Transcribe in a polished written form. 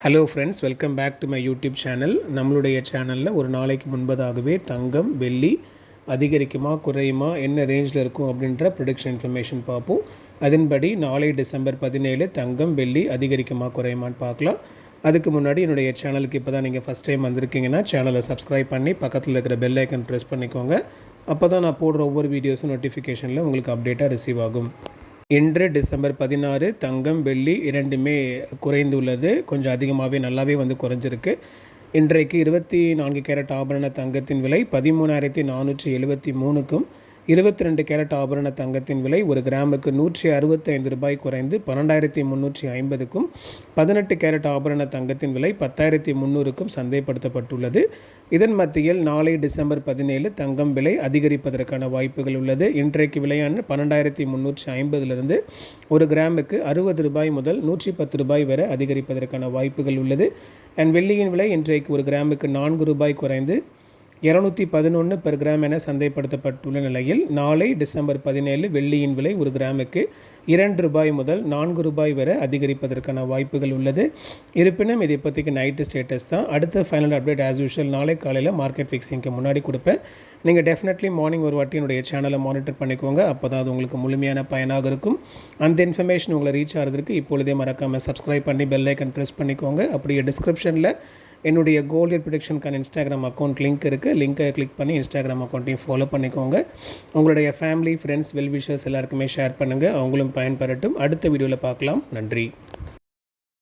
Hello friends, welcome back to my YouTube channel. நம்மளுடைய சேனலில் ஒரு நாளைக்கு முன்பதாகவே தங்கம் வெள்ளி அதிகரிக்குமா குறையுமா, என்ன ரேஞ்சில் இருக்கும் அப்படின்ற ப்ரொடிக்ஷன் இன்ஃபர்மேஷன் பார்ப்போம். அதன்படி நாளை டிசம்பர் 17 தங்கம் வெள்ளி அதிகரிக்குமா குறையுமான்னு பார்க்கலாம். அதுக்கு முன்னாடி என்னுடைய சேனலுக்கு இப்போ தான் நீங்கள் ஃபஸ்ட் டைம் வந்திருக்கீங்கன்னா சேனலை சப்ஸ்கிரைப் பண்ணி பக்கத்தில் இருக்கிற பெல் ஐக்கன் ப்ரெஸ் பண்ணிக்கோங்க. அப்போ தான் நான் போடுற ஒவ்வொரு வீடியோஸும் நோட்டிஃபிகேஷனில் உங்களுக்கு அப்டேட்டாக ரிசீவ் ஆகும். இன்று டிசம்பர் 16 தங்கம் வெள்ளி இரண்டுமே குறைந்துள்ளது. கொஞ்சம் அதிகமாகவே நல்லாவே குறைஞ்சிருக்கு. இன்றைக்கு 24 கேரட் ஆபரண தங்கத்தின் விலை 13,473க்கும் 22 கேரட் ஆபரண தங்கத்தின் விலை ஒரு கிராமுக்கு 165 ரூபாய் குறைந்து 12,350க்கும் 18 கேரட் ஆபரண தங்கத்தின் விலை 10,300க்கும் சந்தைப்படுத்தப்பட்டுள்ளது. இதன் மத்தியில் நாளை டிசம்பர் 17 தங்கம் விலை அதிகரிப்பதற்கான வாய்ப்புகள் உள்ளது. இன்றைக்கு விலையான 12,350லிருந்து ஒரு கிராமுக்கு 60 ரூபாய் முதல் 110 ரூபாய் வரை அதிகரிப்பதற்கான வாய்ப்புகள் உள்ளது. அண்ட் வெள்ளியின் விலை இன்றைக்கு ஒரு கிராமுக்கு 4 ரூபாய் குறைந்து 211 பெர் கிராம் என சந்தைப்படுத்தப்பட்டுள்ள நிலையில் நாளை டிசம்பர் 17 வெள்ளியின் விலை ஒரு கிராமுக்கு 2 ரூபாய் முதல் 4 ரூபாய் வரை அதிகரிப்பதற்கான வாய்ப்புகள் உள்ளது. இருப்பினும் இது இப்போதைக்கு நைட்டு ஸ்டேட்டஸ் தான். அடுத்த ஃபைனல் அப்டேட் ஆஸ் யூஷுவல் நாளை காலையில் மார்க்கெட் ஃபிக்ஸிங்க்கு முன்னாடி கொடுப்பேன். நீங்கள் டெஃபினெட்லி மார்னிங் ஒரு வாட்டி என்னுடைய சேனலை மானிட்டர் பண்ணிக்கோங்க. அப்போ தான் அது உங்களுக்கு முழுமையான பயனாக இருக்கும். அந்த இன்ஃபர்மேஷன் உங்களை ரீச் ஆகிறதுக்கு இப்பொழுதே மறக்காமல் சப்ஸ்கிரைப் பண்ணி பெல் ஐக்கன் ப்ரெஸ் பண்ணிக்கோங்க. அப்படியே டிஸ்கிரிப்ஷனில் என்னுடைய கோல்ட் ப்ரொடிக்ஷனுக்கான இன்ஸ்டாகிராம் அக்கௌண்ட் லிங்க் இருக்குது. லிங்க்கை கிளிக் பண்ணி இன்ஸ்டாகிராம் அக்கௌண்ட்டையும் ஃபாலோ பண்ணிக்கோங்க. உங்களுடைய ஃபேமிலி, ஃப்ரெண்ட்ஸ், வெல் விஷர்ஸ் எல்லாருக்குமே ஷேர் பண்ணுங்கள். அவங்களும் பயன்பெறட்டும். அடுத்த வீடியோவில் பார்க்கலாம். நன்றி.